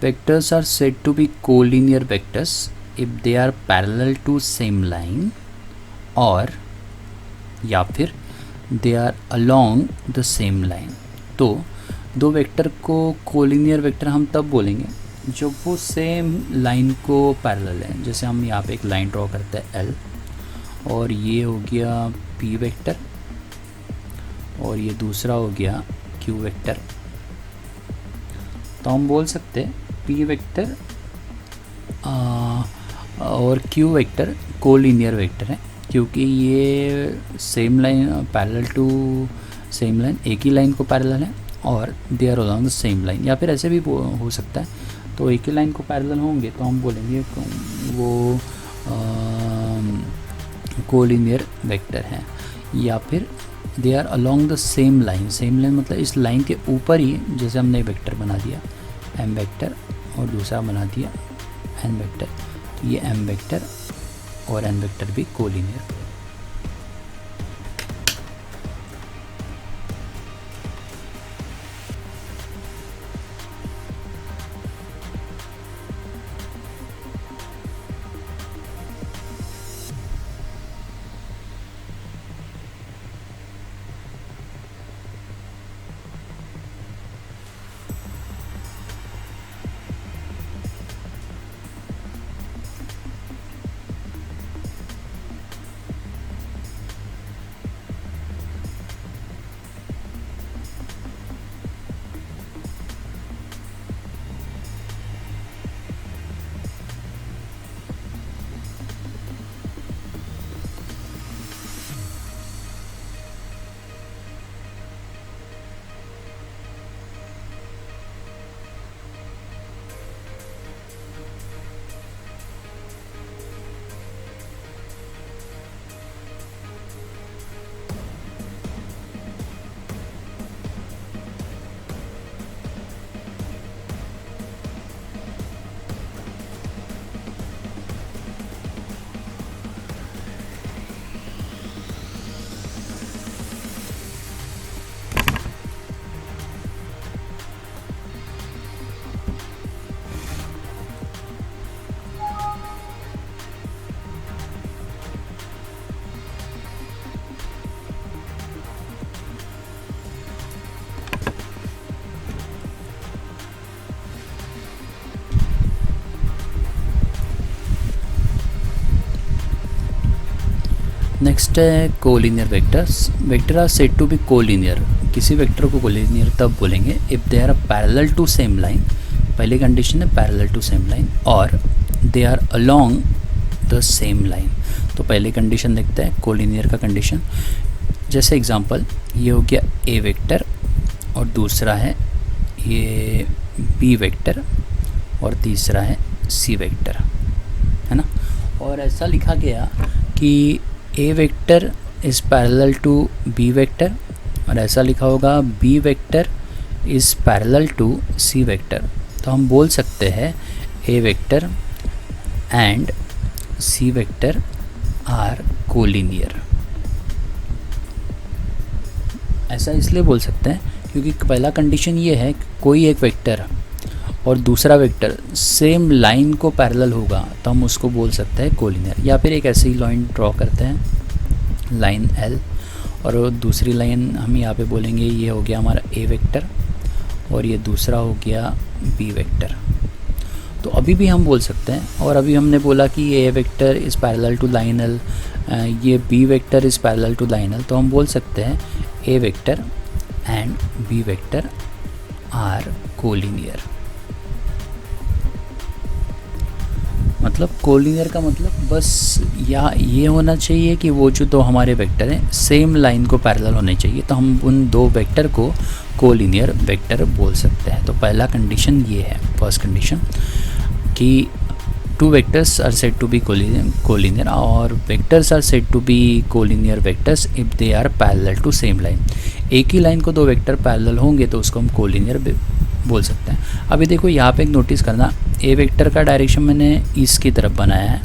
vectors are said to be collinear vectors if they are parallel to same line और या फिर they are along the same line। तो दो vector को collinear vector हम तब बोलेंगे जब वो सेम लाइन को पैरेलल है। जैसे हम यहाँ पे एक लाइन ड्रॉ करते हैं L, और ये हो गया P वेक्टर और ये दूसरा हो गया Q वेक्टर। तो हम बोल सकते हैं P वेक्टर और Q वेक्टर कोलिनियर वेक्टर है, क्योंकि ये same line parallel to same line, एक ही लाइन को पैरेलल है और they are along the same line. या फिर ऐसे भी हो सकता है, तो एक ही लाइन को पैरेलल होंगे तो हम बोलेंगे वो कोलिनियर वेक्टर है। या फिर they are along the same line, same line मतलब इस लाइन के ऊपर ही, जैसे हमने वेक्टर बना दिया M वेक्टर और दूसरा बना दिया N वेक्टर, ये M वेक्टर और N वेक्टर भी कोलिनियर। नेक्स्ट है collinear vectors. Vector are said to be collinear, किसी वेक्टर को कोलिनियर तब बोलेंगे if they are parallel to same line, पहली कंडीशन है पैरेलल टू सेम लाइन, और they are along the same line. तो पहली कंडीशन देखते हैं कोलिनियर का कंडीशन। जैसे एग्जांपल ये हो गया ए वेक्टर और दूसरा है ये बी वेक्टर और तीसरा है सी वेक्टर, है ना। और ऐसा लिखा गया कि A vector is parallel to B vector, और ऐसा लिखा होगा B vector is parallel to C vector. तो हम बोल सकते हैं A vector and C vector are collinear. ऐसा इसलिए बोल सकते हैं क्योंकि पहला कंडीशन ये है कि कोई एक वेक्टर और दूसरा वेक्टर सेम लाइन को पैरेलल होगा तो हम उसको बोल सकते हैं कोलिनियर। या फिर एक ऐसी लाइन ड्रॉ करते हैं लाइन L, और दूसरी लाइन हम यहाँ पे बोलेंगे ये हो गया हमारा ए वेक्टर और ये दूसरा हो गया बी वेक्टर। तो अभी भी हम बोल सकते हैं, और अभी हमने बोला कि ये A vector is parallel to line L, ये B vector is parallel to line L, तो हम बोल सकते हैं A vector and B vector are collinear. मतलब कोलिनियर का मतलब बस या ये होना चाहिए कि वो जो दो हमारे वेक्टर हैं सेम लाइन को पैरेलल होने चाहिए, तो हम उन दो वेक्टर को कोलिनियर वेक्टर बोल सकते हैं। तो पहला कंडीशन ये है, फर्स्ट कंडीशन, कि two vectors are said to be collinear, और vectors are said to be collinear vectors if they are parallel to same line. एक ही लाइन को दो वेक्टर पैरेलल होंगे तो उसको हम कोलिनियर बोल सकते हैं। अभी देखो यहाँ पे एक नोटिस करना, ए वेक्टर का डायरेक्शन मैंने ईस्ट की तरफ बनाया है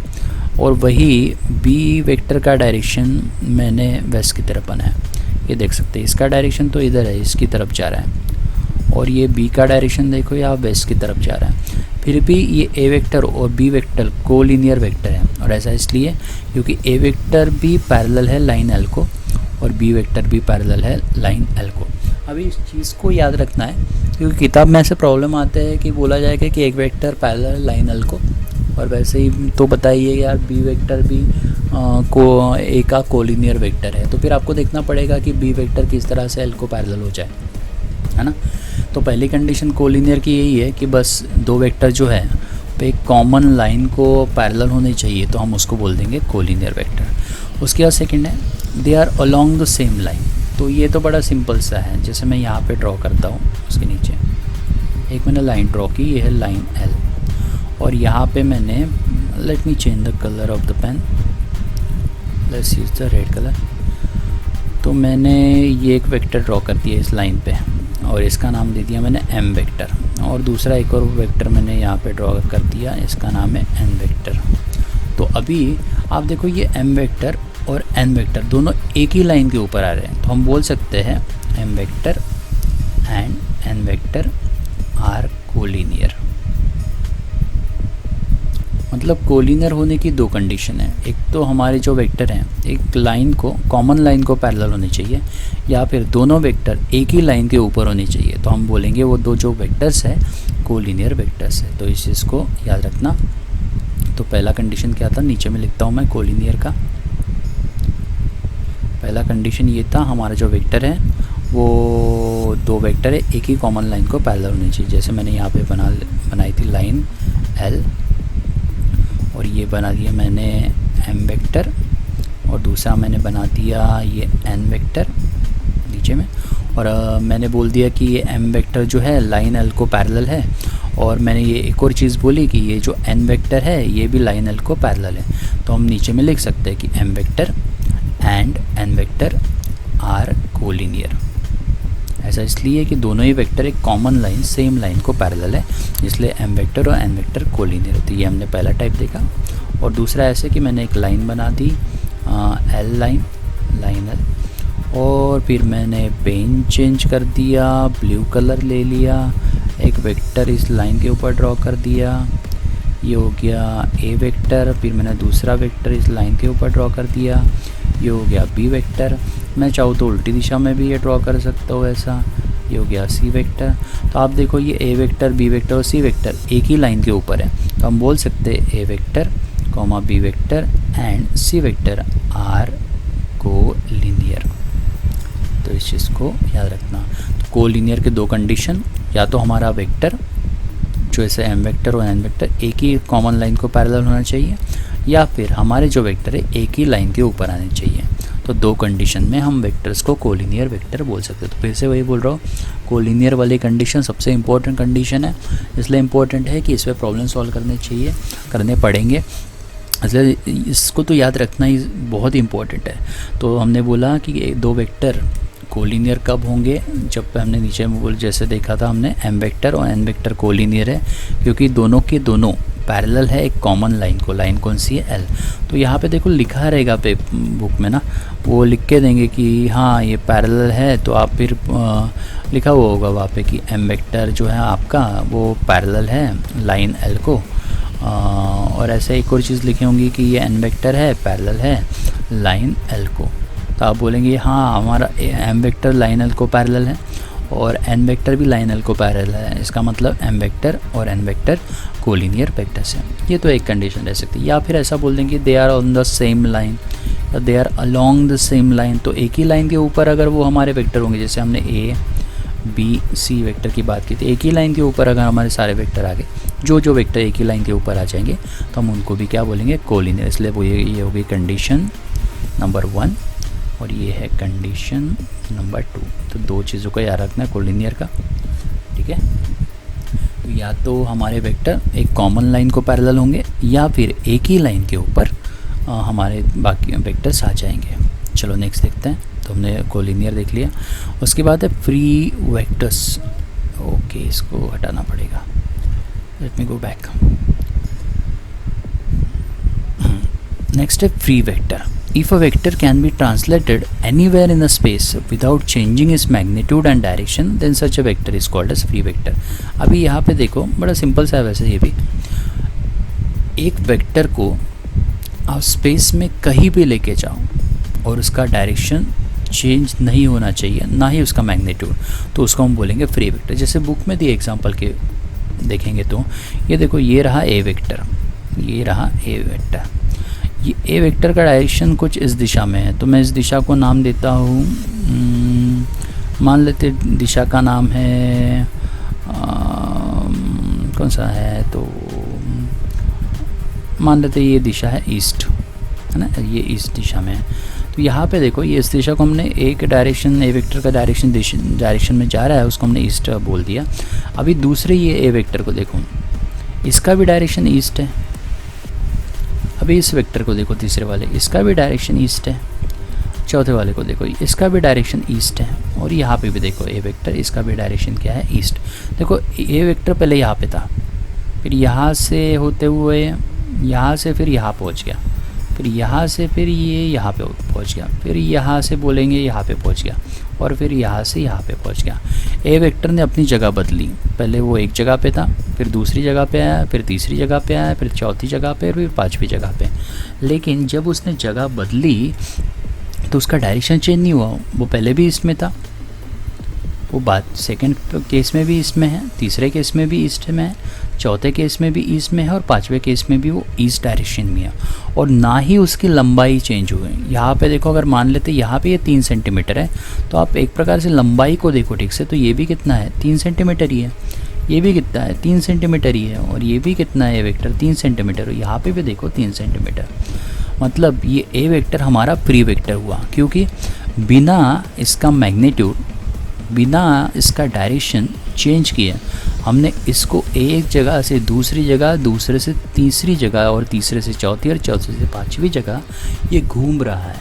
और वही बी वेक्टर का डायरेक्शन मैंने वेस्ट की तरफ बनाया है। ये देख सकते हैं, इसका डायरेक्शन तो इधर है, इसकी तरफ जा रहा है, और ये बी का डायरेक्शन देखो यहाँ वेस्ट की तरफ जा रहा है, फिर भी ये ए वेक्टर और बी वेक्टर कोलिनियर वेक्टर है। और ऐसा इसलिए क्योंकि ए वेक्टर भी पैरेलल है लाइन एल को और बी वेक्टर भी पैरेलल है लाइन एल को। अभी इस चीज़ को याद रखना है क्योंकि किताब में ऐसे प्रॉब्लम आते हैं कि बोला जाएगा कि एक वेक्टर पैरेलल है लाइन एल को, और वैसे ही तो बताइए यार बी वेक्टर भी को ए का कोलिनियर वेक्टर है, तो फिर आपको देखना पड़ेगा कि बी वेक्टर किस तरह से एल को पैरेलल हो जाए, है ना। तो पहली कंडीशन कोलिनियर की यही है कि बस दो वेक्टर जो है पे एक कॉमन लाइन को पैरेलल होनी चाहिए, तो हम उसको बोल देंगे कोलिनियर वेक्टर। उसके बाद सेकंड है they are along the same line. तो ये तो बड़ा सिंपल सा है, जैसे मैं यहाँ पे ड्रॉ करता हूँ, उसके नीचे एक मैंने लाइन ड्रॉ की, ये है लाइन एल, और यहाँ पे मैंने let me change the colour of the pen, let's use the red colour. तो मैंने ये एक वेक्टर ड्रॉ कर दिया इस लाइन पे और इसका नाम दे दिया मैंने एम वेक्टर, और दूसरा एक और वेक्टर मैंने यहाँ पे ड्रॉ कर दिया, इसका नाम है एन वेक्टर। तो अभी आप देखो ये एम वेक्टर और एन वेक्टर दोनों एक ही लाइन के ऊपर आ रहे हैं, तो हम बोल सकते हैं M vector and N vector are collinear. मतलब कोलिनियर होने की दो कंडीशन है, एक तो हमारे जो वेक्टर हैं एक लाइन को कॉमन लाइन को पैरेलल होने चाहिए, या फिर दोनों वेक्टर एक ही लाइन के ऊपर होने चाहिए, तो हम बोलेंगे वो दो जो वेक्टर्स है कोलिनियर वेक्टर्स है। तो इस चीज़ को याद रखना। तो पहला कंडीशन क्या था, नीचे में लिखता हूँ मैं कोलिनियर का। पहला कंडीशन ये था हमारा जो वेक्टर है वो दो वेक्टर है एक ही कॉमन लाइन को पैरेलल होनी चाहिए, जैसे मैंने यहाँ पे बनाई थी लाइन एल, और ये बना दिया मैंने एम वेक्टर, और दूसरा मैंने बना दिया ये एन वेक्टर नीचे में, और मैंने बोल दिया कि ये एम वेक्टर जो है लाइन एल को पैरेलल है, और मैंने ये एक और चीज़ बोली कि ये जो एन वेक्टर है ये भी लाइन एल को पैरेलल है। तो हम नीचे में लिख सकते हैं कि M vector and N vector are collinear. ऐसा इसलिए कि दोनों ही वेक्टर एक कॉमन लाइन सेम लाइन को पैरेलल है, इसलिए एम वेक्टर और एन वेक्टर कोलिनियर होती है। ये हमने पहला टाइप देखा। और दूसरा ऐसे कि मैंने एक लाइन बना दी एल लाइन एल, और फिर मैंने पेन चेंज कर दिया, ब्लू कलर ले लिया, एक वेक्टर इस लाइन के ऊपर ड्रॉ कर दिया, ये हो गया ए वेक्टर, फिर मैंने दूसरा वेक्टर इस लाइन के ऊपर ड्रॉ कर दिया, ये हो गया बी वेक्टर। मैं चाहूँ तो उल्टी दिशा में भी ये ड्रॉ कर सकता हूँ ऐसा, ये हो गया सी वेक्टर। तो आप देखो ये ए वेक्टर बी वेक्टर और सी वेक्टर एक ही लाइन के ऊपर है, तो हम बोल सकते हैं A vector comma B vector and C vector are collinear. तो इस चीज़ को याद रखना। तो कोलिनियर के दो कंडीशन, या तो हमारा वेक्टर जो ऐसे एम वेक्टर और एन वेक्टर एक ही कॉमन लाइन को पैरेलल होना चाहिए, या फिर हमारे जो वेक्टर है एक ही लाइन के ऊपर आने चाहिए। तो दो कंडीशन में हम वेक्टर्स को कोलिनियर वेक्टर बोल सकते हैं। तो फिर से वही बोल रहा हूँ, कोलिनियर वाली कंडीशन सबसे इंपॉर्टेंट कंडीशन है, इसलिए इम्पोर्टेंट है कि इस पर प्रॉब्लम सॉल्व करने पड़ेंगे, इसलिए इसको तो याद रखना ही बहुत इंपॉर्टेंट है। तो हमने बोला कि दो वेक्टर कोलिनियर कब होंगे, जब हमने नीचे में जैसे देखा था हमने एम वेक्टर और एन वेक्टर कोलिनियर है क्योंकि दोनों के दोनों पैरेलल है एक कॉमन लाइन को। लाइन कौन सी है, एल। तो यहाँ पे देखो लिखा रहेगा पे बुक में ना, वो लिख के देंगे कि हाँ ये पैरेलल है, तो आप फिर लिखा हुआ होगा वहाँ पे कि एम वेक्टर जो है आपका वो पैरेलल है लाइन एल को, और ऐसे एक और चीज़ लिखी होंगी कि ये एन वेक्टर है पैरेलल है लाइन एल को। तो आप बोलेंगे हाँ हमारा एम वेक्टर लाइन एल को पैरेलल है और एन वेक्टर भी लाइन एल को पैरेलल है, इसका मतलब एम वेक्टर और एन वेक्टर कोलिनियर वेक्टर्स हैं। ये तो एक कंडीशन रह सकती है। या फिर ऐसा बोल देंगे they are on the same line या they are along the same line. तो एक ही लाइन के ऊपर अगर वो हमारे वेक्टर होंगे, जैसे हमने ए बी सी वेक्टर की बात की थी, एक ही लाइन के ऊपर अगर हमारे सारे वेक्टर आ गए, जो वेक्टर एक ही लाइन के ऊपर आ जाएंगे तो हम उनको भी क्या बोलेंगे, कोलिनियर। इसलिए वो ये हो गई कंडीशन नंबर 1 और ये है कंडीशन नंबर 2। तो दो चीज़ों का याद रखना है कोलिनियर का, ठीक है। तो या तो हमारे वेक्टर एक कॉमन लाइन को पैरेलल होंगे या फिर एक ही लाइन के ऊपर हमारे बाकी वेक्टर्स आ जाएंगे। चलो नेक्स्ट देखते हैं। तो हमने कोलिनियर देख लिया। उसके बाद है फ्री वेक्टर्स। ओके, इसको हटाना पड़ेगा। Let me go back. Next है free vector. If a vector can be translated anywhere in the space without changing its magnitude and direction, then such a vector is called as free vector. अभी यहाँ पे देखो बड़ा simple सा है वैसे ये भी, एक वेक्टर को आप स्पेस में कहीं भी लेके जाओ और उसका डायरेक्शन चेंज नहीं होना चाहिए, ना ही उसका मैग्नीट्यूड, तो उसको हम बोलेंगे फ्री वेक्टर. जैसे बुक में दिए एग्जांपल के देखेंगे तो ये देखो, ये रहा ए वेक्टर, ये रहा ए वेक्टर. ये ए वेक्टर का डायरेक्शन कुछ इस दिशा में है, तो मैं इस दिशा को नाम देता हूँ, मान लेते दिशा का नाम है कौन सा है, तो मान लेते ये दिशा है ईस्ट, है ना, ये ईस्ट दिशा में है. तो यहाँ पे देखो ये इस दिशा को हमने एक डायरेक्शन, ए वेक्टर का डायरेक्शन में जा रहा है, उसको हमने ईस्ट बोल दिया. अभी दूसरे ये ए वेक्टर को देखो, इसका भी डायरेक्शन ईस्ट है. अभी इस वेक्टर को देखो, तीसरे वाले, इसका भी डायरेक्शन ईस्ट है. चौथे वाले को देखो, इसका भी डायरेक्शन ईस्ट है. और यहाँ पे भी देखो ए वेक्टर, इसका भी डायरेक्शन क्या है, ईस्ट. देखो ए वेक्टर पहले यहाँ पे था, फिर यहाँ से होते हुए यहाँ से फिर यहाँ पहुँच गया, फिर यहाँ से फिर ये यहाँ पे पहुँच गया, फिर यहाँ से बोलेंगे यहाँ पे पहुँच गया, और फिर यहाँ से यहाँ पे पहुँच गया. ए वेक्टर ने अपनी जगह बदली, पहले वो एक जगह पे था, फिर दूसरी जगह पे आया, फिर तीसरी जगह पे आया, फिर चौथी जगह पे, फिर पांचवी जगह पे. लेकिन जब उसने जगह बदली तो उसका डायरेक्शन चेंज नहीं हुआ. वो पहले भी ईस्ट में था, वो बात सेकंड केस में भी ईस्ट में है, तीसरे केस में भी ईस्ट में है, चौथे केस में भी ईस्ट में है, और पांचवें केस में भी वो ईस्ट डायरेक्शन में है. और ना ही उसकी लंबाई चेंज हुई. यहाँ पे देखो, अगर मान लेते यहाँ पे ये 3 सेंटीमीटर है, तो आप एक प्रकार से लंबाई को देखो ठीक से, तो ये भी कितना है, 3 सेंटीमीटर ही है. ये भी कितना है, 3 सेंटीमीटर ही है. और ये भी कितना है, ए वेक्टर 3 सेंटीमीटर. यहाँ पे भी देखो 3 सेंटीमीटर. मतलब ये ए वेक्टर हमारा फ्री वेक्टर हुआ, क्योंकि बिना इसका मैग्नीट्यूड, बिना इसका डायरेक्शन चेंज किए हमने इसको एक जगह से दूसरी जगह, दूसरे से तीसरी जगह, और तीसरे से चौथी, और चौथे से पांचवी जगह ये घूम रहा है.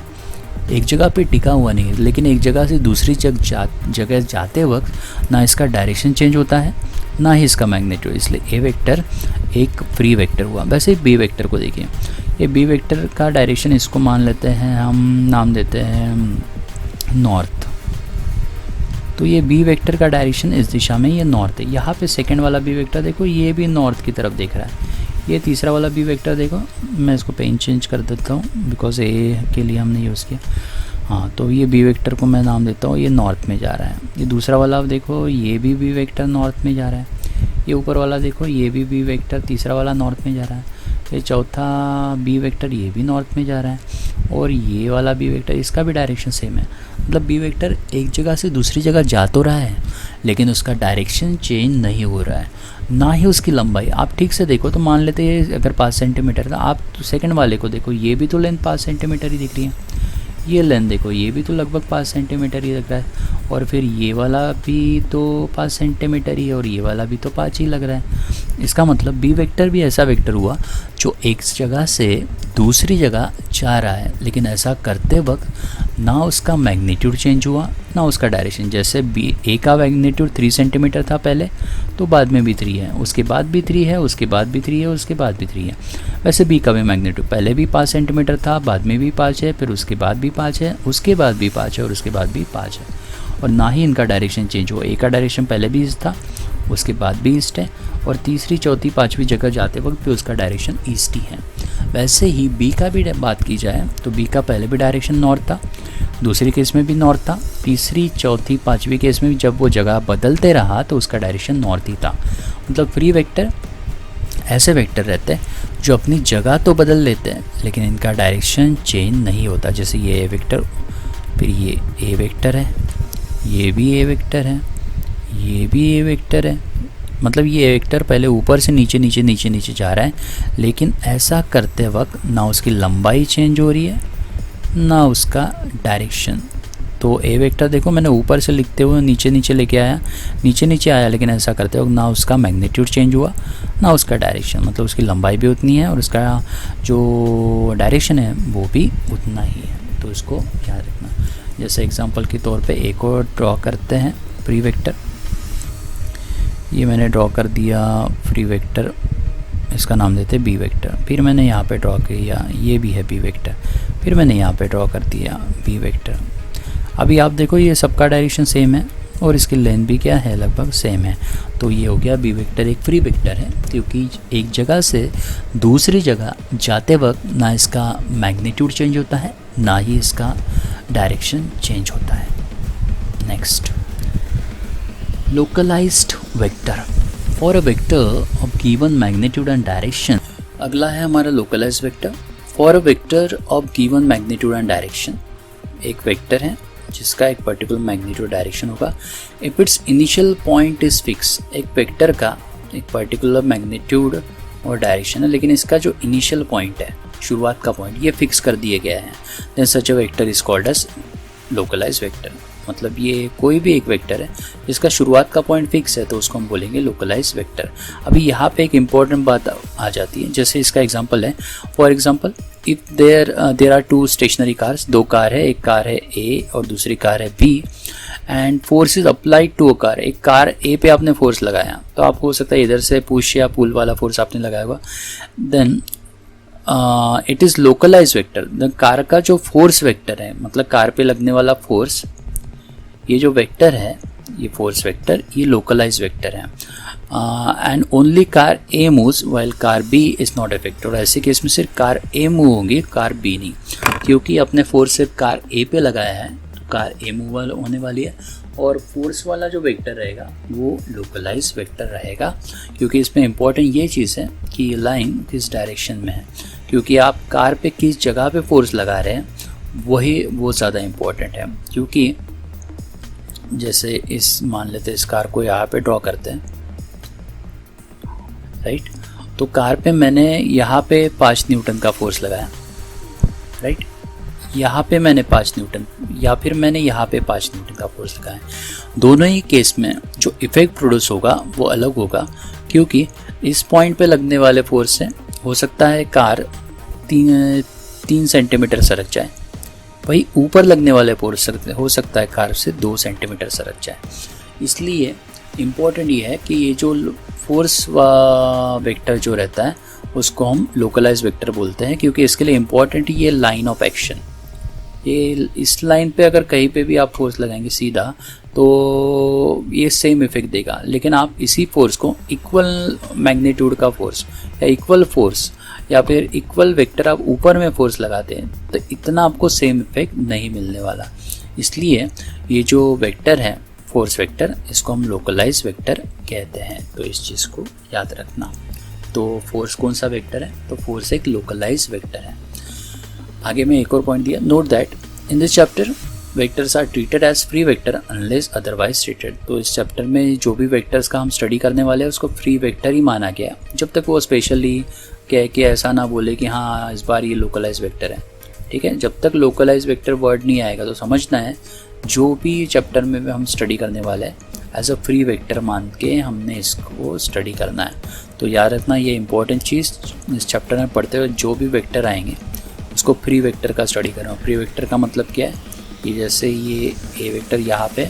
एक जगह पे टिका हुआ नहीं है, लेकिन एक जगह से दूसरी जगह जाते वक्त ना इसका डायरेक्शन चेंज होता है, ना ही इसका मैग्नीट्यूड. इसलिए ए वेक्टर एक फ्री वेक्टर हुआ. वैसे बी वेक्टर को देखिए, ये बी वेक्टर का डायरेक्शन, इसको मान लेते हैं हम, नाम देते हैं नॉर्थ. तो ये बी वेक्टर का डायरेक्शन इस दिशा में, ये नॉर्थ है. यहाँ पे सेकंड वाला बी वेक्टर देखो, ये भी नॉर्थ की तरफ देख रहा है. ये तीसरा वाला बी वेक्टर देखो, मैं इसको पेन चेंज कर देता हूँ बिकॉज ए के लिए हमने यूज़ किया. हाँ, तो ये बी वेक्टर को मैं नाम देता हूँ, ये नॉर्थ में जा रहा है. ये दूसरा वाला आप देखो, ये भी बी वेक्टर नॉर्थ में जा रहा है. ये ऊपर वाला देखो, ये भी बी वेक्टर, तीसरा वाला नॉर्थ में जा रहा है. ये चौथा बी वेक्टर, ये भी नॉर्थ में जा रहा है. और ये वाला बी वेक्टर, इसका भी डायरेक्शन सेम है. मतलब बी वेक्टर एक जगह से दूसरी जगह जा तो रहा है, लेकिन उसका डायरेक्शन चेंज नहीं हो रहा है, ना ही उसकी लंबाई. आप ठीक से देखो तो मान लेते हैं अगर 5 सेंटीमीटर था, आप तो सेकंड वाले को देखो, ये भी तो लेंथ 5 सेंटीमीटर ही दिख रही है. ये लेंथ देखो, ये भी तो लगभग 5 सेंटीमीटर ही लग रहा है. और फिर ये वाला भी तो 5 सेंटीमीटर ही है, और ये वाला भी तो 5 ही लग रहा है. इसका मतलब बी वेक्टर भी ऐसा वेक्टर हुआ जो एक जगह से दूसरी जगह जा रहा है, लेकिन ऐसा करते वक्त ना उसका मैग्नीट्यूड चेंज हुआ, ना उसका डायरेक्शन. जैसे बी ए का मैग्नीट्यूड 3 सेंटीमीटर था पहले, तो बाद में भी 3 है, उसके बाद भी 3 है, उसके बाद भी 3 है, उसके बाद भी 3 है. वैसे बी का भी मैग्नीट्यूड पहले भी 5 सेंटीमीटर था, बाद में भी 5 है, फिर उसके बाद भी 5 है, उसके बाद भी 5 है, और उसके बाद भी 5 है. और ना ही इनका डायरेक्शन चेंज हुआ. ए का डायरेक्शन पहले भी ईस्ट था, उसके बाद भी ईस्ट है, और तीसरी चौथी पांचवी जगह जाते वक्त भी उसका डायरेक्शन ईस्ट ही है. वैसे ही बी का भी बात की जाए तो बी का पहले भी डायरेक्शन नॉर्थ था, दूसरी केस में भी नॉर्थ था, तीसरी चौथी पांचवी केस में भी जब वो जगह बदलते रहा तो उसका डायरेक्शन नॉर्थ ही था. मतलब फ्री वेक्टर ऐसे वेक्टर रहते हैं जो अपनी जगह तो बदल लेते हैं, लेकिन इनका डायरेक्शन चेंज नहीं होता. जैसे ये ए वेक्टर, फिर ये ए वेक्टर है, ये भी ए वेक्टर है, ये भी ए वेक्टर है. मतलब ये ए वेक्टर पहले ऊपर से नीचे नीचे नीचे नीचे जा रहा है, लेकिन ऐसा करते वक्त ना उसकी लंबाई चेंज हो रही है, ना उसका डायरेक्शन. तो ए वेक्टर देखो, मैंने ऊपर से लिखते हुए नीचे नीचे लेके आया, नीचे नीचे आया, लेकिन ऐसा करते वक्त ना उसका मैग्नीट्यूड चेंज हुआ, ना उसका डायरेक्शन. मतलब उसकी लंबाई भी उतनी है, और उसका जो डायरेक्शन है वो भी उतना ही है. तो इसको याद रखना. जैसे एग्जांपल के तौर पे एक और ड्रॉ करते हैं फ्री वेक्टर. ये मैंने ड्रॉ कर दिया फ्री वेक्टर इसका नाम देते हैं बी वेक्टर। फिर मैंने यहाँ पे ड्रॉ किया, ये भी है बी वेक्टर, फिर मैंने यहाँ पे ड्रॉ कर दिया बी वेक्टर। अभी आप देखो ये सबका डायरेक्शन सेम है और इसकी लेंथ भी क्या है, लगभग सेम है। तो ये हो गया बी वेक्टर एक फ्री वेक्टर है, क्योंकि एक जगह से दूसरी जगह जाते वक्त ना इसका मैग्नीट्यूड चेंज होता है, ना ही इसका डायरेक्शन चेंज होता है। Next, localised vector for a vector of given magnitude and direction. अगला है हमारा localised vector for a vector of given magnitude and direction. एक वेक्टर है जिसका एक पर्टिकुलर मैग्नीट्यूड डायरेक्शन होगा। If its initial point is fix, एक vector का एक पर्टिकुलर मैग्नीट्यूड और डायरेक्शन है, लेकिन इसका जो इनिशियल पॉइंट है, शुरुआत का पॉइंट, ये फिक्स कर दिए गया है, then such a vector is called as localised vector. मतलब ये कोई भी एक वेक्टर है जिसका शुरुआत का पॉइंट फिक्स है तो उसको हम बोलेंगे लोकलाइज्ड वेक्टर। अभी यहाँ पे एक इम्पॉर्टेंट बात आ जाती है, जैसे इसका एग्जांपल है, for example if there are two stationary cars, दो कार है, एक कार है ए और दूसरी कार है B, and force is applied to a car. एक कार ए पे आपने फोर्स लगाया, तो आपको हो सकता है इधर से पुश या पुल वाला फोर्स आपने लगाया होगा, then it is localised vector. Car का जो फोर्स वेक्टर है, मतलब कार पे लगने वाला फोर्स, ये जो वेक्टर है, ये फोर्स वेक्टर, ये लोकलाइज्ड वेक्टर है। And only car A moves while car B is not affected. और ऐसे केस में सिर्फ कार ए मूव होगी, कार बी नहीं, क्योंकि अपने फोर्स सिर्फ कार ए पे लगाया है तो कार ए मूव होने वाली है, और फोर्स वाला जो वेक्टर रहेगा वो लोकलाइज्ड वेक्टर रहेगा। क्योंकि इसमें इम्पॉर्टेंट ये चीज़ है कि ये लाइन किस डायरेक्शन में है, क्योंकि आप कार पे किस जगह पे फोर्स लगा रहे हैं वो ज़्यादा इम्पॉर्टेंट है। क्योंकि जैसे इस मान लेते हैं इस कार को यहाँ पे ड्रॉ करते हैं, राइट, तो कार पे मैंने यहाँ पे 5 न्यूटन का फोर्स लगाया, राइट, यहाँ पे मैंने 5 न्यूटन, या फिर मैंने यहाँ पे 5 न्यूटन का फोर्स लगाया। दोनों ही केस में जो इफेक्ट प्रोड्यूस होगा वो अलग होगा, क्योंकि इस पॉइंट पे लगने वाले फोर्स से हो सकता है कार 3 सेंटीमीटर सरक जाए, वही ऊपर लगने वाले फोर्स हो सकता है कार से 2 सेंटीमीटर सरक जाए। इसलिए इम्पॉर्टेंट ये है कि ये जो फोर्स वेक्टर जो रहता है उसको हम लोकलाइज्ड वेक्टर बोलते हैं, क्योंकि इसके लिए इम्पॉर्टेंट ये लाइन ऑफ एक्शन, ये इस लाइन पे अगर कहीं पे भी आप फोर्स लगाएंगे सीधा तो ये सेम इफेक्ट देगा। लेकिन आप इसी फोर्स को इक्वल मैग्नीट्यूड का फोर्स या इक्वल फोर्स या फिर इक्वल वेक्टर आप ऊपर में फोर्स लगाते हैं तो इतना आपको सेम इफेक्ट नहीं मिलने वाला। इसलिए ये जो वेक्टर है फोर्स वेक्टर, इसको हम लोकलाइज्ड वेक्टर कहते हैं। तो इस चीज़ को याद रखना। तो फोर्स कौन सा वेक्टर है, तो फोर्स एक लोकलाइज्ड वेक्टर है। आगे में एक और पॉइंट दिया, note that in this chapter vectors are treated as free vector unless otherwise treated. तो इस चैप्टर में जो भी वेक्टर्स का हम स्टडी करने वाले हैं उसको फ्री वेक्टर ही माना गया, जब तक वो स्पेशली कह के ऐसा ना बोले कि हाँ इस बार ये लोकलाइज वेक्टर है। ठीक है, जब तक लोकलाइज वेक्टर वर्ड नहीं आएगा तो समझना है जो भी चैप्टर में हम स्टडी करने वाले हैं एज अ फ्री वेक्टर मान के हमने इसको स्टडी करना है। तो याद रखना ये इंपॉर्टेंट चीज़, इस चैप्टर में पढ़ते हुए जो भी वेक्टर आएंगे उसको फ्री वेक्टर का स्टडी करना। फ्री वेक्टर का मतलब क्या है कि जैसे ये ए वेक्टर यहाँ पे,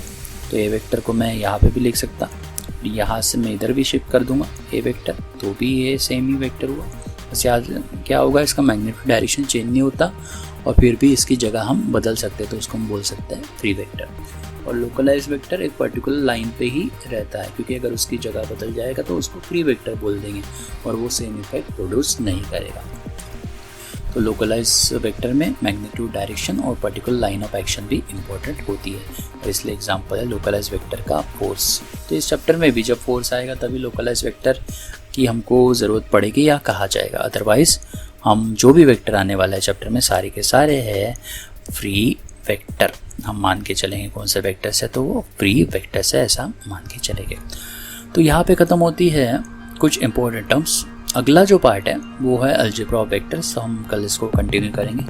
तो ए वेक्टर को मैं यहाँ पे भी लिख सकता, यहाँ से मैं इधर भी शिफ्ट कर दूंगा ए वेक्टर, तो भी ये सेम ही वेक्टर हुआ। बस याद क्या होगा, इसका मैग्नेटिक डायरेक्शन चेंज नहीं होता और फिर भी इसकी जगह हम बदल सकते हैं, तो उसको हम बोल सकते हैं फ्री वेक्टर। और लोकलाइज वेक्टर एक पर्टिकुलर लाइन पे ही रहता है, क्योंकि अगर उसकी जगह बदल जाएगा तो उसको फ्री वेक्टर बोल देंगे और वो सेम इफेक्ट प्रोड्यूस नहीं करेगा। तो लोकलाइज वेक्टर में मैग्नीट्यूड, डायरेक्शन और पर्टिकुलर लाइन ऑफ एक्शन भी इंपॉर्टेंट होती है, और इसलिए एग्जांपल है लोकलाइज वेक्टर का फोर्स। तो इस चैप्टर में भी जब फोर्स आएगा तभी लोकलाइज वेक्टर की हमको ज़रूरत पड़ेगी या कहा जाएगा, अदरवाइज हम जो भी वेक्टर आने वाला है चैप्टर में सारे के सारे है फ्री वेक्टर। हम मान के चलेंगे कौन से वेक्टर से, तो वो फ्री वेक्टर से, ऐसा मान के चलेंगे। तो यहाँ पे ख़त्म होती है कुछ इंपॉर्टेंट टर्म्स। अगला जो पार्ट है वो है अलजेब्रा ऑफ वेक्टर्स, तो हम कल इसको कंटिन्यू करेंगे।